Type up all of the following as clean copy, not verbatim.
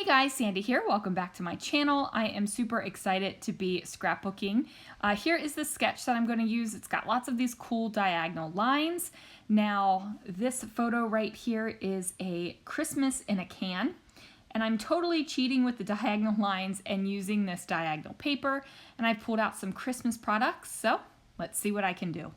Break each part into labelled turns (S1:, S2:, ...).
S1: Hey guys, Sandy here. Welcome back to my channel. I am super excited to be scrapbooking. Here is the sketch that I'm going to use. It's got lots of these cool diagonal lines. Now, this photo right here is a Christmas in a can. And I'm totally cheating with the diagonal lines and using this diagonal paper. And I pulled out some Christmas products, so let's see what I can do.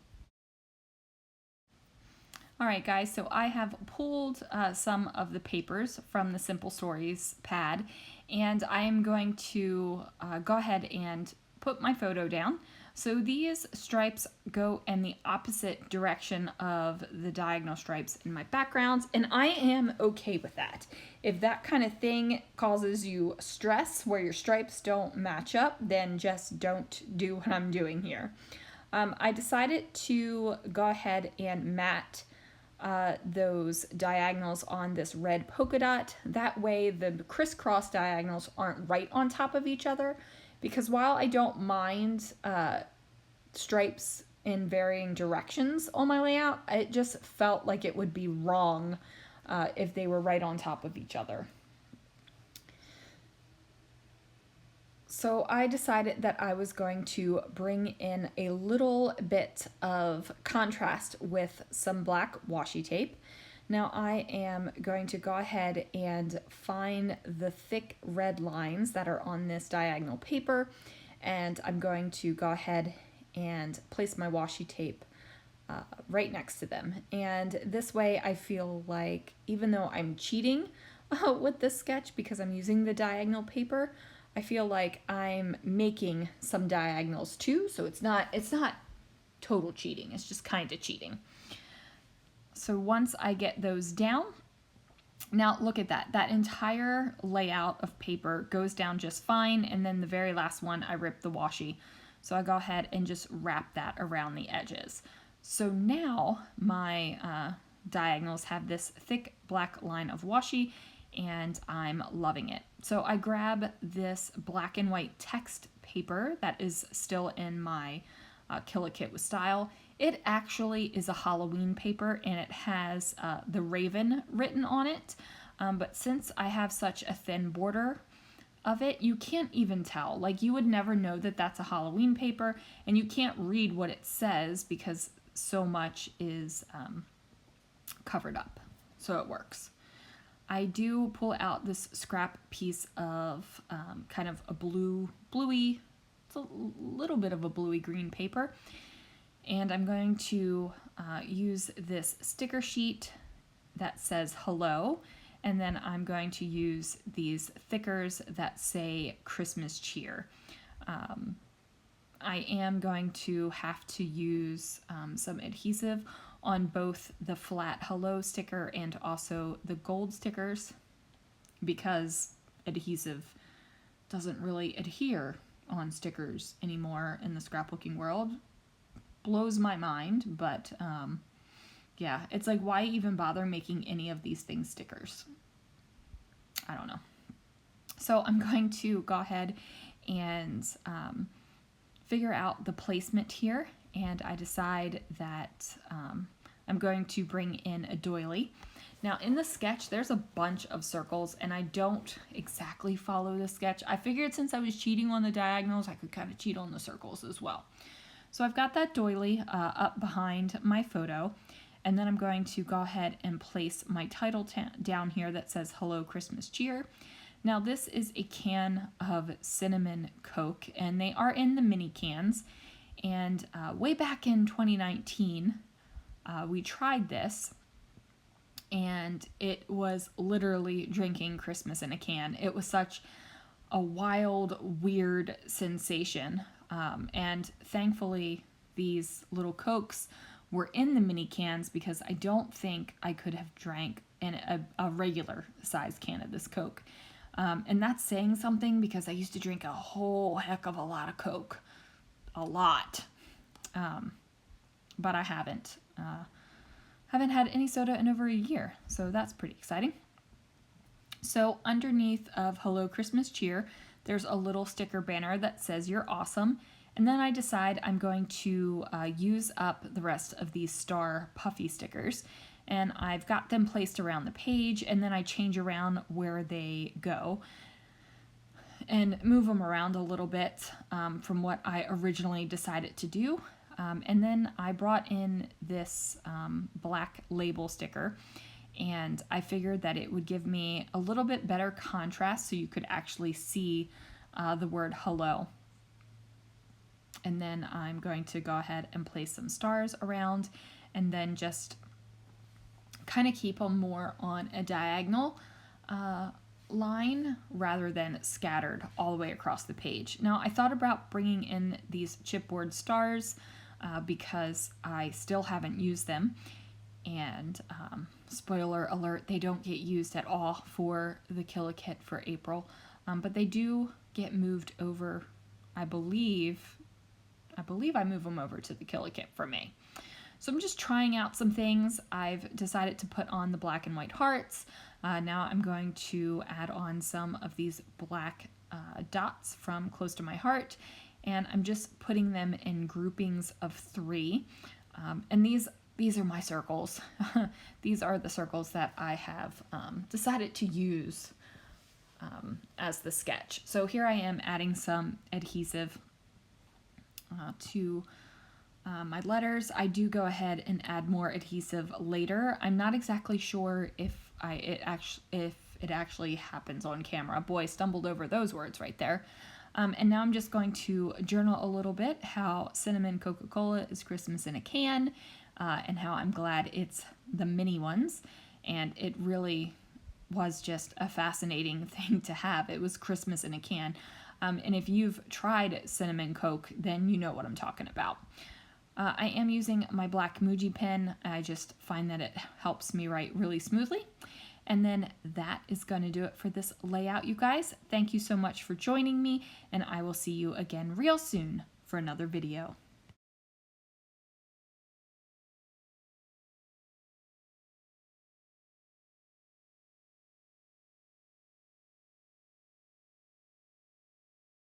S1: Alright guys, so I have pulled some of the papers from the Simple Stories pad, and I am going to go ahead and put my photo down. So these stripes go in the opposite direction of the diagonal stripes in my backgrounds, and I am okay with that. If that kind of thing causes you stress where your stripes don't match up, then just don't do what I'm doing here. I decided to go ahead and mat those diagonals on this red polka dot. That way the crisscross diagonals aren't right on top of each other, because while I don't mind stripes in varying directions on my layout, it just felt like it would be wrong if they were right on top of each other. So I decided that I was going to bring in a little bit of contrast with some black washi tape. Now I am going to go ahead and find the thick red lines that are on this diagonal paper, and I'm going to go ahead and place my washi tape right next to them. And this way I feel like, even though I'm cheating with this sketch because I'm using the diagonal paper, I feel like I'm making some diagonals too, so it's not total cheating, it's just kind of cheating. So once I get those down, now look at that entire layout of paper goes down just fine, and then the very last one I ripped the washi. So I go ahead and just wrap that around the edges. So now my diagonals have this thick black line of washi, and I'm loving it. So I grab this black and white text paper that is still in my Kill a Kit with Style. It actually is a Halloween paper, and it has the raven written on it. But since I have such a thin border of it, you can't even tell. Like, you would never know that that's a Halloween paper, and you can't read what it says because so much is covered up. So it works. I do pull out this scrap piece of kind of a bluey, it's a little bit of a bluey green paper, and I'm going to use this sticker sheet that says hello, and then I'm going to use these thickers that say Christmas cheer. I am going to have to use some adhesive on both the flat hello sticker and also the gold stickers, because adhesive doesn't really adhere on stickers anymore in the scrapbooking world. Blows my mind, but yeah, it's like, why even bother making any of these things stickers? I don't know. So I'm going to go ahead and figure out the placement here, and I decide that I'm going to bring in a doily. Now in the sketch there's a bunch of circles, and I don't exactly follow the sketch. I figured since I was cheating on the diagonals, I could kind of cheat on the circles as well. So I've got that doily up behind my photo, and then I'm going to go ahead and place my title down here that says Hello Christmas Cheer. Now this is a can of cinnamon Coke, and they are in the mini cans. And way back in 2019, we tried this, and it was literally drinking Christmas in a can. It was such a wild, weird sensation. And thankfully, these little Cokes were in the mini cans, because I don't think I could have drank in a regular size can of this Coke. And that's saying something, because I used to drink a whole heck of a lot of Coke. A lot. But I haven't had any soda in over a year, so that's pretty exciting. So underneath of Hello Christmas Cheer, there's a little sticker banner that says You're Awesome, and then I decide I'm going to use up the rest of these star puffy stickers, and I've got them placed around the page, and then I change around where they go and move them around a little bit from what I originally decided to do. And then I brought in this black label sticker, and I figured that it would give me a little bit better contrast so you could actually see the word hello. And then I'm going to go ahead and place some stars around, and then just kind of keep them more on a diagonal line rather than scattered all the way across the page. Now, I thought about bringing in these chipboard stars because I still haven't used them, and spoiler alert, they don't get used at all for the Kill-A-Kit for April, but they do get moved over. I believe I move them over to the Kill-A-Kit for May. So I'm just trying out some things. I've decided to put on the black and white hearts. Now I'm going to add on some of these black dots from Close to My Heart, and I'm just putting them in groupings of 3. And these are my circles. These are the circles that I have decided to use as the sketch. So here I am adding some adhesive to my letters. I do go ahead and add more adhesive later. I'm not exactly sure if it actually happens on camera. Boy, I stumbled over those words right there. And now I'm just going to journal a little bit how Cinnamon Coca-Cola is Christmas in a can, and how I'm glad it's the mini ones. And it really was just a fascinating thing to have. It was Christmas in a can. And if you've tried Cinnamon Coke, then you know what I'm talking about. I am using my black Muji pen. I just find that it helps me write really smoothly. And then that is going to do it for this layout, you guys. Thank you so much for joining me, and I will see you again real soon for another video.